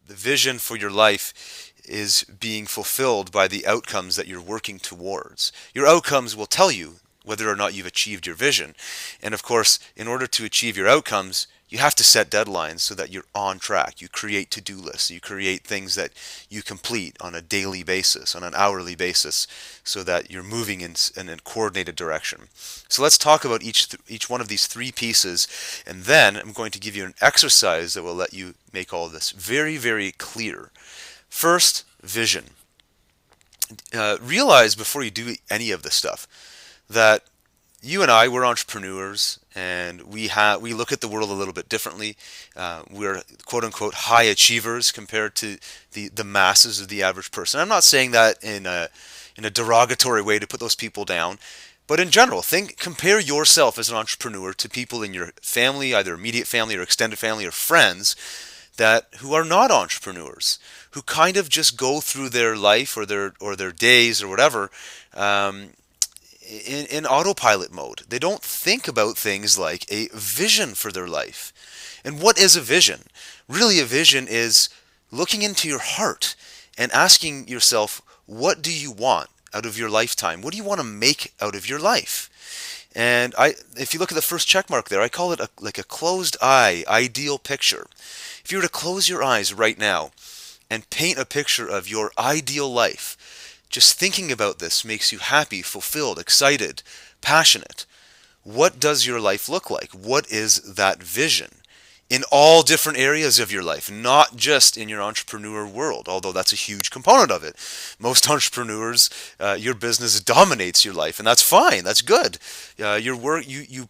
the vision for your life is being fulfilled by the outcomes that you're working towards. Your outcomes will tell you whether or not you've achieved your vision. And of course, in order to achieve your outcomes, you have to set deadlines so that you're on track. You create to-do lists. You create things that you complete on a daily basis, on an hourly basis, so that you're moving in a coordinated direction. So let's talk about each one of these three pieces, and then I'm going to give you an exercise that will let you make all of this very, very clear. First, vision. Realize before you do any of this stuff that you and I, we're entrepreneurs, and we look at the world a little bit differently. We're quote unquote high achievers compared to the masses of the average person. I'm not saying that in a derogatory way to put those people down, but in general, compare yourself as an entrepreneur to people in your family, either immediate family or extended family or friends that who are not entrepreneurs, who kind of just go through their life or their days or whatever. In autopilot mode. They don't think about things like a vision for their life. And what is a vision? Really, a vision is looking into your heart and asking yourself, what do you want out of your lifetime? What do you want to make out of your life? And if you look at the first check mark there, I call it like a closed eye ideal picture. If you were to close your eyes right now and paint a picture of your ideal life, just thinking about this makes you happy, fulfilled, excited, passionate. What does your life look like? What is that vision? In all different areas of your life, not just in your entrepreneur world, although that's a huge component of it. Most entrepreneurs, your business dominates your life, and that's fine. That's good. Your work, you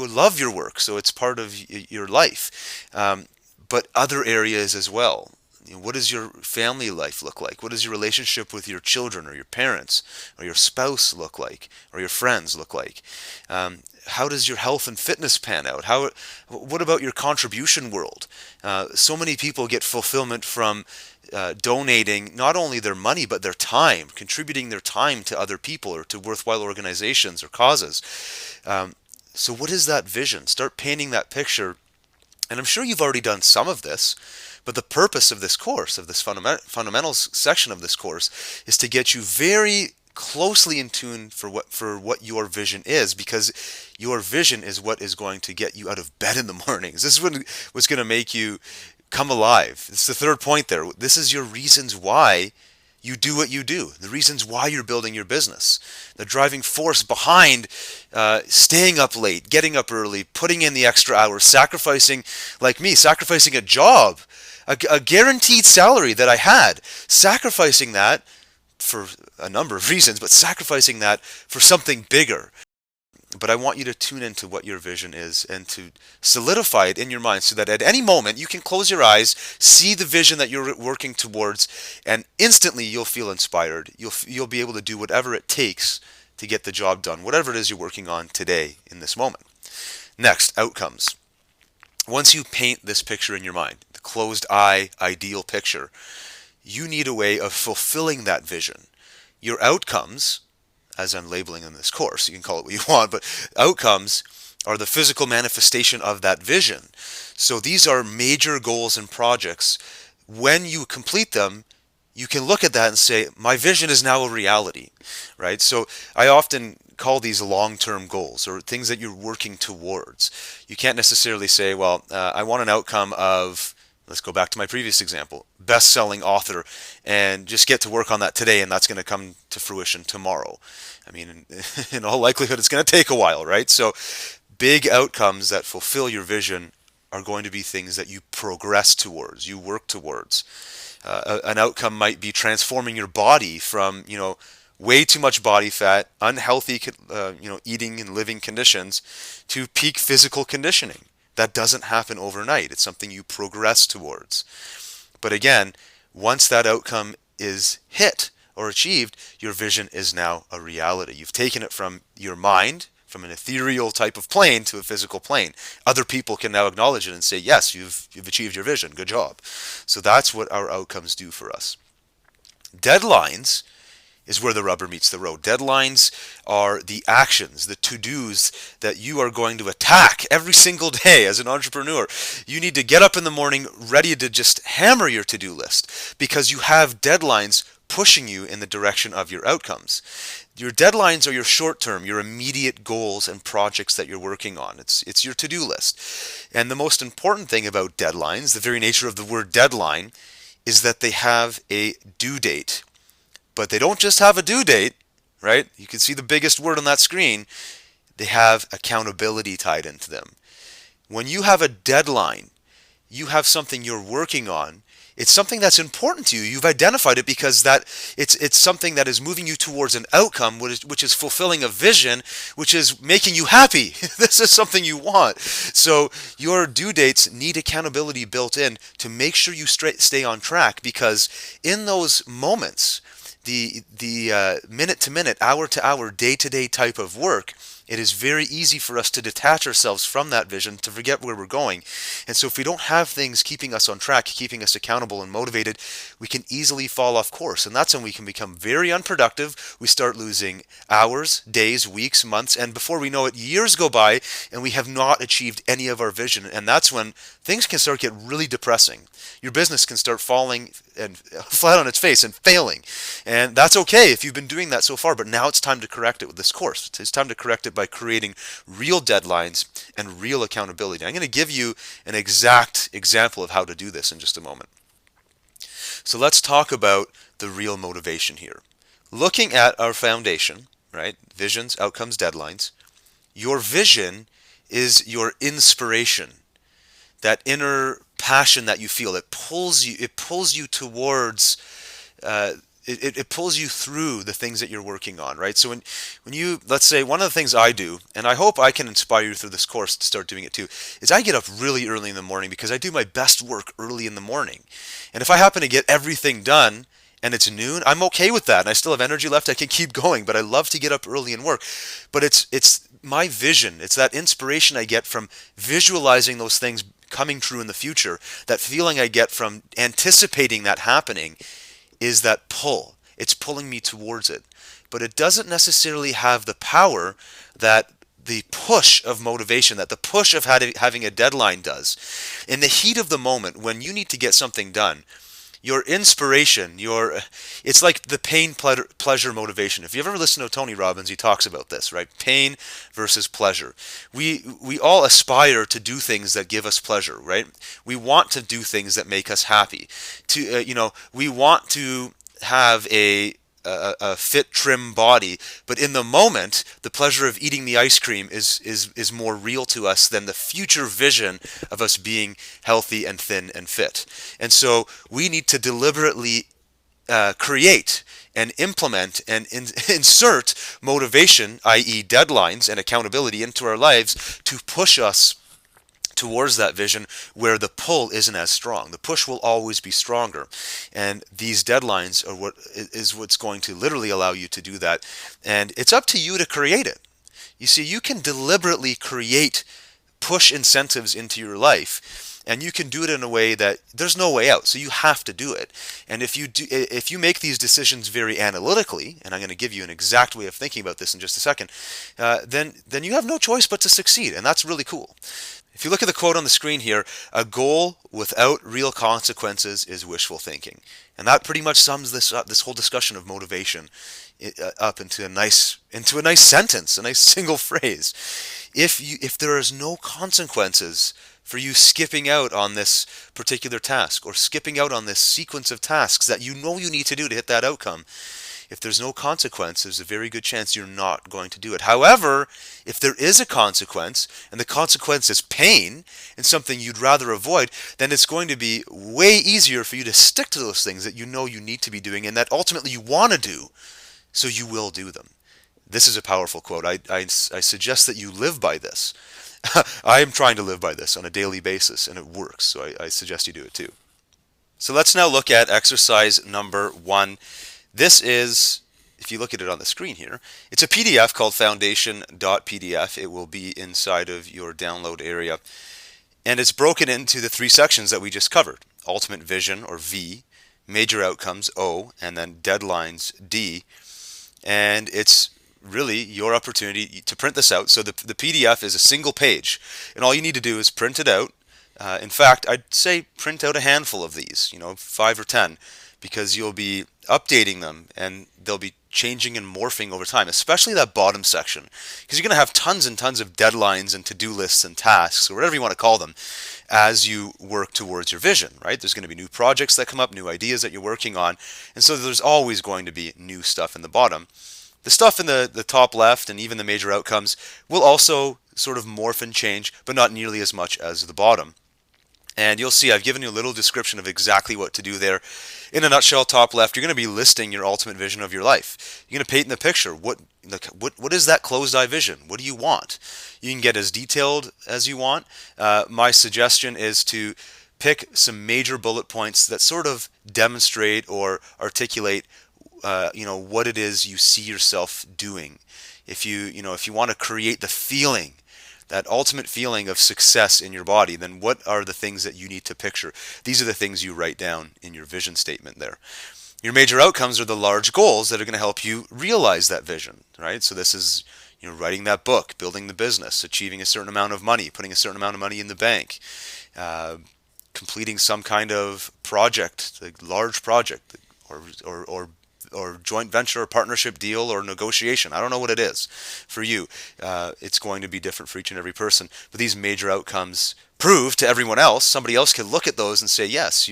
love your work, so it's part of your life. But other areas as well. What does your family life look like? What does your relationship with your children or your parents or your spouse look like, or your friends look like? How does your health and fitness pan out? What about your contribution world? So many people get fulfillment from donating not only their money but their time, contributing their time to other people or to worthwhile organizations or causes. So what is that vision? Start painting that picture. And I'm sure you've already done some of this, but the purpose of this course, of this fundamentals section of this course, is to get you very closely in tune for what your vision is, because your vision is what is going to get you out of bed in the mornings. This is what's going to make you come alive. It's the third point there. This is your reasons why you do what you do, the reasons why you're building your business, the driving force behind staying up late, getting up early, putting in the extra hours, sacrificing, like me, sacrificing a job, a guaranteed salary that I had, sacrificing that for a number of reasons, but sacrificing that for something bigger. But I want you to tune into what your vision is and to solidify it in your mind so that at any moment you can close your eyes, see the vision that you're working towards, and instantly you'll feel inspired. You'll be able to do whatever it takes to get the job done, whatever it is you're working on today in this moment. Next, outcomes. Once you paint this picture in your mind, the closed eye ideal picture, you need a way of fulfilling that vision. Your outcomes, as I'm labeling in this course, you can call it what you want, but outcomes are the physical manifestation of that vision. So these are major goals and projects. When you complete them, you can look at that and say, my vision is now a reality, right? So I often call these long-term goals or things that you're working towards. You can't necessarily say, well, I want an outcome of, let's go back to my previous example, best-selling author, and just get to work on that today, and that's going to come to fruition tomorrow. I mean, in all likelihood, it's going to take a while, right? So big outcomes that fulfill your vision are going to be things that you progress towards, you work towards. An outcome might be transforming your body from, way too much body fat, unhealthy, eating and living conditions, to peak physical conditioning. That doesn't happen overnight. It's something you progress towards. But again, once that outcome is hit or achieved, your vision is now a reality. You've taken it from your mind, from an ethereal type of plane to a physical plane. Other people can now acknowledge it and say, yes, you've achieved your vision. Good job. So that's what our outcomes do for us. Deadlines is where the rubber meets the road. Deadlines are the actions, the to-dos that you are going to attack every single day as an entrepreneur. You need to get up in the morning ready to just hammer your to-do list because you have deadlines pushing you in the direction of your outcomes. Your deadlines are your short-term, your immediate goals and projects that you're working on. It's your to-do list. And the most important thing about deadlines, the very nature of the word deadline, is that they have a due date. But they don't just have a due date, right? You can see the biggest word on that screen. They have accountability tied into them. When you have a deadline, you have something you're working on. It's something that's important to you. You've identified it because that it's something that is moving you towards an outcome, which is fulfilling a vision, which is making you happy. This is something you want. So your due dates need accountability built in to make sure you stay on track, because in those moments, the minute to minute, hour to hour, day to day type of work, it is very easy for us to detach ourselves from that vision, to forget where we're going. And so if we don't have things keeping us on track, keeping us accountable and motivated, we can easily fall off course. And that's when we can become very unproductive. We start losing hours, days, weeks, months, and before we know it, years go by and we have not achieved any of our vision. And that's when things can start to get really depressing. Your business can start falling and flat on its face and failing. And that's okay if you've been doing that so far, but now it's time to correct it with this course. It's time to correct it by creating real deadlines and real accountability. I'm going to give you an exact example of how to do this in just a moment. So let's talk about the real motivation here. Looking at our foundation, right? Visions, outcomes, deadlines. Your vision is your inspiration. That inner passion that you feel, it pulls you towards it pulls you through the things that you're working on, right? So when you, let's say, one of the things I do, and I hope I can inspire you through this course to start doing it too, is I get up really early in the morning because I do my best work early in the morning. And if I happen to get everything done and it's noon, I'm okay with that, and I still have energy left, I can keep going, but I love to get up early and work. But it's my vision, it's that inspiration I get from visualizing those things coming true in the future, that feeling I get from anticipating that happening, is that pull. It's pulling me towards it. But it doesn't necessarily have the power that the push of motivation, that the push of having a deadline does. In the heat of the moment, when you need to get something done, your inspiration, it's like the pain pleasure motivation. If you ever listen to Tony Robbins, he talks about this, right? Pain versus pleasure. We all aspire to do things that give us pleasure, right? We want to do things that make us happy. We want to have a fit, trim body, but in the moment, the pleasure of eating the ice cream is more real to us than the future vision of us being healthy and thin and fit. And so we need to deliberately create and implement and insert motivation, i.e. deadlines and accountability, into our lives to push us towards that vision where the pull isn't as strong. The push will always be stronger. And these deadlines are what's going to literally allow you to do that. And it's up to you to create it. You see, you can deliberately create push incentives into your life, and you can do it in a way that there's no way out. So you have to do it. And if you make these decisions very analytically, and I'm going to give you an exact way of thinking about this in just a second, then you have no choice but to succeed. And that's really cool. If you look at the quote on the screen here, a goal without real consequences is wishful thinking. And that pretty much sums this up, this whole discussion of motivation, up into a nice sentence, a nice single phrase. If there is no consequences for you skipping out on this particular task, or skipping out on this sequence of tasks that you know you need to do to hit that outcome, if there's no consequence, there's a very good chance you're not going to do it. However, if there is a consequence, and the consequence is pain and something you'd rather avoid, then it's going to be way easier for you to stick to those things that you know you need to be doing and that ultimately you want to do, so you will do them. This is a powerful quote. I suggest that you live by this. I am trying to live by this on a daily basis, and it works, so I suggest you do it too. So let's now look at exercise number 1. This is, if you look at it on the screen here, it's a PDF called foundation.pdf. It will be inside of your download area. And it's broken into the 3 sections that we just covered. Ultimate vision, or V, major outcomes, O, and then deadlines, D. And it's really your opportunity to print this out. So the PDF is a single page, and all you need to do is print it out. In fact, I'd say print out a handful of these, 5 or 10, because you'll be updating them and they'll be changing and morphing over time, especially that bottom section, because you're going to have tons and tons of deadlines and to-do lists and tasks, or whatever you want to call them, as you work towards your vision, right? There's going to be new projects that come up, new ideas that you're working on, and so there's always going to be new stuff in the bottom. The stuff in the top left and even the major outcomes will also sort of morph and change, but not nearly as much as the bottom. And you'll see I've given you a little description of exactly what to do there. In a nutshell, top left, you're going to be listing your ultimate vision of your life. You're going to paint in the picture. What is that closed eye vision? What do you want? You can get as detailed as you want. My suggestion is to pick some major bullet points that sort of demonstrate or articulate what it is you see yourself doing. If you want to create the feeling, that ultimate feeling of success in your body, then what are the things that you need to picture? These are the things you write down in your vision statement there. Your major outcomes are the large goals that are going to help you realize that vision, right? So this is, writing that book, building the business, achieving a certain amount of money, putting a certain amount of money in the bank, completing some kind of project, a large project, or joint venture or partnership deal or negotiation. I don't know what it is for you. It's going to be different for each and every person. But these major outcomes prove to everyone else. Somebody else can look at those and say, yes,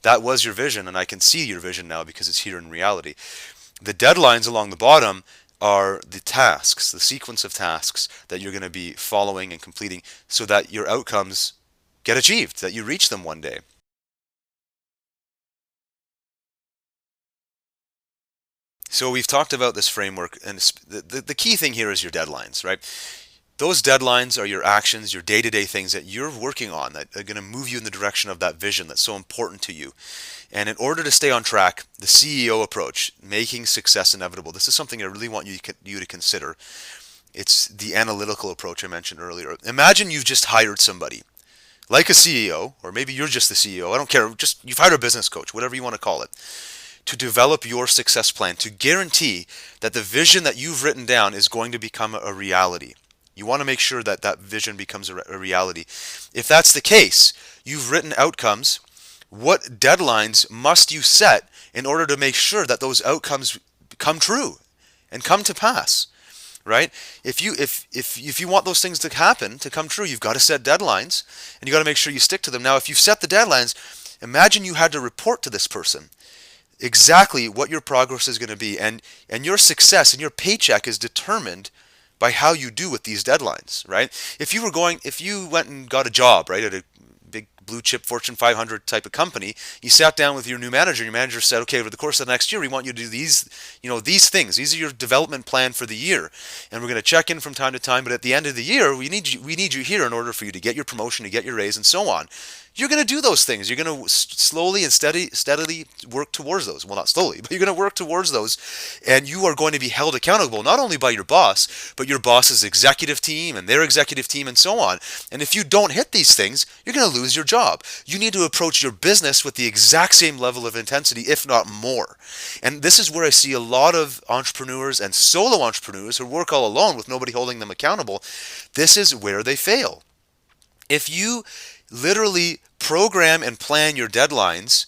that was your vision, and I can see your vision now because it's here in reality. The deadlines along the bottom are the tasks, the sequence of tasks that you're going to be following and completing so that your outcomes get achieved, that you reach them one day. So we've talked about this framework, and the key thing here is your deadlines, right? Those deadlines are your actions, your day-to-day things that you're working on that are going to move you in the direction of that vision that's so important to you. And in order to stay on track, the CEO approach, making success inevitable, this is something I really want you to consider. It's the analytical approach I mentioned earlier. Imagine you've just hired somebody, like a CEO, or maybe you're just the CEO, I don't care, just you've hired a business coach, whatever you want to call it, to develop your success plan, to guarantee that the vision that you've written down is going to become a reality. You want to make sure that that vision becomes a reality. If that's the case, you've written outcomes. What deadlines must you set in order to make sure that those outcomes come true and come to pass? Right? If you want those things to happen, to come true, you've got to set deadlines, and you got to make sure you stick to them. Now, if you've set the deadlines, imagine you had to report to this person exactly what your progress is going to be, and your success and your paycheck is determined by how you do with these deadlines, right? If you went and got a job, right, at a big blue chip Fortune 500 type of company, you sat down with your new manager, and your manager said, okay, over the course of the next year, we want you to do these things. These are your development plan for the year, and we're going to check in from time to time, but at the end of the year, we need you here in order for you to get your promotion, to get your raise, and so on. You're going to do those things. You're going to slowly and steadily work towards those. Well, not slowly, but you're going to work towards those, and you are going to be held accountable not only by your boss, but your boss's executive team and their executive team and so on. And if you don't hit these things, you're going to lose your job. You need to approach your business with the exact same level of intensity, if not more. And this is where I see a lot of entrepreneurs and solo entrepreneurs who work all alone with nobody holding them accountable. This is where they fail. If you literally program and plan your deadlines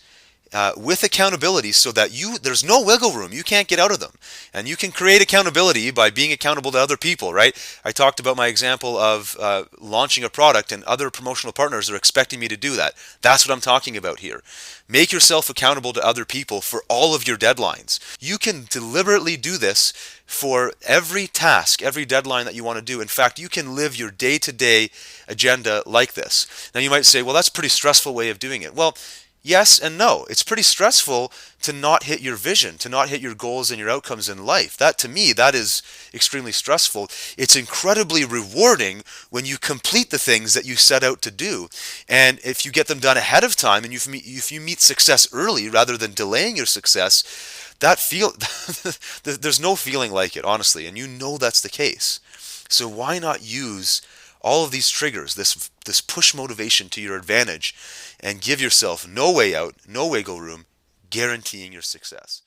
with accountability so that there's no wiggle room. You can't get out of them. And you can create accountability by being accountable to other people, right? I talked about my example of launching a product, and other promotional partners are expecting me to do that. That's what I'm talking about here. Make yourself accountable to other people for all of your deadlines. You can deliberately do this for every task, every deadline that you want to do. In fact, you can live your day-to-day agenda like this. Now you might say, well, that's a pretty stressful way of doing it. Well, yes and no. It's pretty stressful to not hit your vision, to not hit your goals and your outcomes in life. That, to me, that is extremely stressful. It's incredibly rewarding when you complete the things that you set out to do. And if you get them done ahead of time, and if you meet success early rather than delaying your success, there's no feeling like it, honestly, and you know that's the case. So why not use all of these triggers, this push motivation to your advantage, and give yourself no way out, no wiggle room, guaranteeing your success?